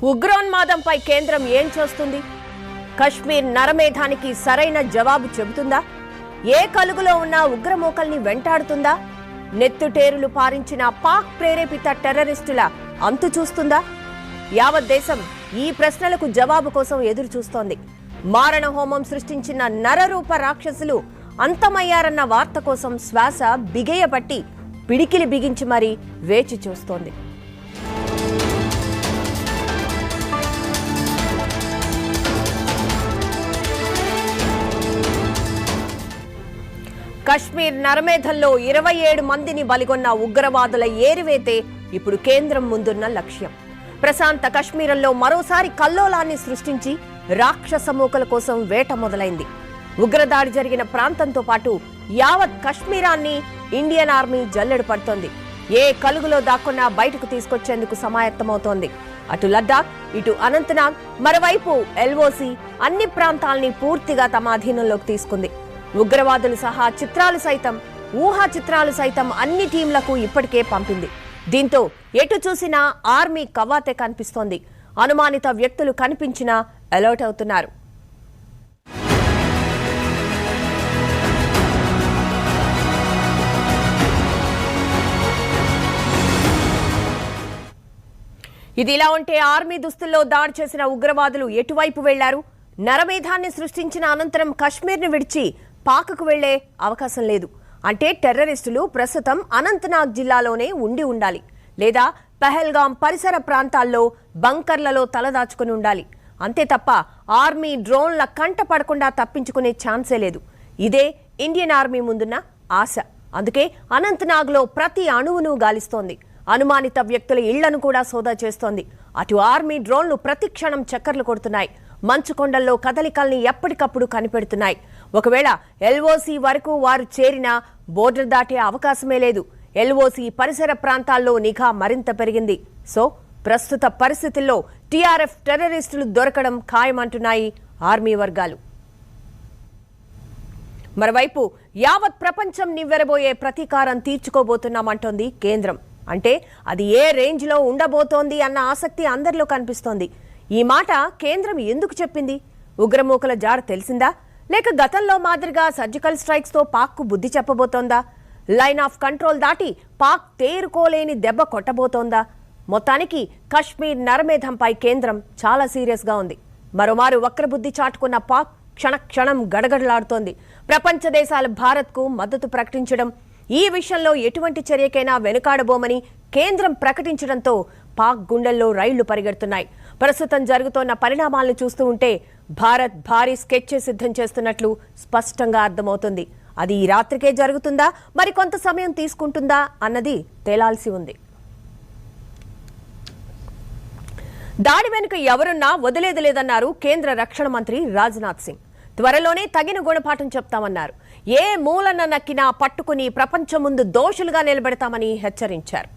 ఉగ్రోన్మాదంపై కేంద్రం ఏం చేస్తుంది? కశ్మీర్ నరమేధానికి సరైన జవాబు చెబుతుందా? ఏ కలుగులో ఉన్న ఉగ్రమూకల్ని వెంటాడుతుందా? నెత్తుటేరులు పారించిన పాక్ ప్రేరేపిత టెర్రరిస్టుల అంతు చూస్తుందా? యావత్ దేశం ఈ ప్రశ్నలకు జవాబు కోసం ఎదురు చూస్తోంది. మారణ హోమం సృష్టించిన నరరూప రాక్షసులు అంతమయ్యారన్న వార్త కోసం శ్వాస బిగయబట్టి పిడికిలి బిగించి మరీ వేచి చూస్తోంది. కశ్మీర్ నరమేధంలో 27 మందిని బలిగొన్న ఉగ్రవాదుల ఏరివేతే ఇప్పుడు కేంద్రం ముందున్న లక్ష్యం. ప్రశాంత కశ్మీరంలో మరోసారి కల్లోలాన్ని సృష్టించి రాక్షస మూకల కోసం వేట మొదలైంది. ఉగ్రదాడి జరిగిన ప్రాంతంతో పాటు యావత్ కశ్మీరాన్ని ఇండియన్ ఆర్మీ జల్లెడ పడుతోంది. ఏ కలుగులో దాక్కున్నా బయటకు తీసుకొచ్చేందుకు సమాయత్తమవుతోంది. అటు లద్దాఖ్, ఇటు అనంతనాగ్, మరోవైపు ఎల్ఓసి అన్ని ప్రాంతాల్ని పూర్తిగా తమ అధీనంలోకి తీసుకుంది. ఉగ్రవాదులు సహా ఊహా చిత్రాలు సైతం అన్ని టీంలకు ఇప్పటికే పంపింది. దీంతో ఎటు చూసినా ఆర్మీ కవాతే కనిపిస్తోంది. అనుమానిత వ్యక్తులు కనిపించినా అలర్ట్ అవుతున్నారు. ఇదిలా ఉంటే ఆర్మీ దుస్తుల్లో దాడి చేసిన ఉగ్రవాదులు ఎటువైపు వెళ్లారు? నరమేధాన్ని సృష్టించిన అనంతరం కశ్మీర్ను విడిచి పాక్కు వెళ్లే అవకాశం లేదు. అంటే టెర్రరిస్టులు ప్రస్తుతం అనంతనాగ్ జిల్లాలోనే ఉండి ఉండాలి, లేదా పహల్గాం పరిసర ప్రాంతాల్లో బంకర్లలో తలదాచుకుని ఉండాలి. అంతే తప్ప ఆర్మీ డ్రోన్ల కంట పడకుండా తప్పించుకునే ఛాన్సే లేదు. ఇదే ఇండియన్ ఆర్మీ ముందున్న ఆశ. అందుకే అనంతనాగ్లో ప్రతి అణువును గాలిస్తోంది. అనుమానిత వ్యక్తుల ఇళ్లను కూడా సోదా చేస్తోంది. అటు ఆర్మీ డ్రోన్లు ప్రతి క్షణం చక్కర్లు కొడుతున్నాయి. మంచుకొండల్లో కదలికల్ని ఎప్పటికప్పుడు కనిపెడుతున్నాయి. ఒకవేళ ఎల్ఓసి వరకు వారు చేరినా బోర్డర్ దాటే అవకాశమే లేదు. ఎల్ఓసి పరిసర ప్రాంతాల్లో నిఘా మరింత పెరిగింది. సో ప్రస్తుత పరిస్థితుల్లో టీఆర్ఎఫ్ టెర్రరిస్టులు దొరకడం ఖాయమంటున్నాయి ఆర్మీ వర్గాలు. మరోవైపు యావత్ ప్రపంచం నివ్వెరబోయే ప్రతీకారం తీర్చుకోబోతున్నామంటోంది కేంద్రం. అంటే అది ఏ రేంజ్లో ఉండబోతోంది అన్న ఆసక్తి అందరిలో కనిపిస్తోంది. ఈ మాట కేంద్రం ఎందుకు చెప్పింది? ఉగ్రమూకల జాడ తెలిసిందా? లేక గతంలో మాదిరిగా సర్జికల్ స్ట్రైక్స్ తో పాక్కు బుద్ధి చెప్పబోతోందా? లైన్ ఆఫ్ కంట్రోల్ దాటి పాక్ తేరుకోలేని దెబ్బ కొట్టబోతోందా? మొత్తానికి కశ్మీర్ నరమేధంపై కేంద్రం చాలా సీరియస్ గా ఉంది. మరోమారు వక్రబుద్ధి చాటుకున్న పాక్ క్షణక్షణం గడగడలాడుతోంది. ప్రపంచ దేశాలు భారత్కు మద్దతు ప్రకటించడం, ఈ విషయంలో ఎటువంటి చర్యకైనా వెనుకాడబోమని కేంద్రం ప్రకటించడంతో పాక్ గుండెల్లో రైళ్లు పరిగెడుతున్నాయి. ప్రస్తుతం జరుగుతోన్న పరిణామాలను చూస్తూ ఉంటే భారత్ భారీ స్కెచ్ సిద్ధం చేస్తున్నట్లు స్పష్టంగా అర్థమవుతుంది. అది ఈ రాత్రికే జరుగుతుందా, మరి కొంత సమయం తీసుకుంటుందా అన్నది తేలాల్సి ఉంది. దాడి వెనుక ఎవరున్నా వదిలేది లేదన్నారు కేంద్ర రక్షణ మంత్రి రాజ్నాథ్ సింగ్. త్వరలోనే తగిన గుణపాఠం చెప్తామన్నారు. ఏ మూలన నక్కినా పట్టుకుని ప్రపంచం ముందు దోషులుగా నిలబెడతామని హెచ్చరించారు.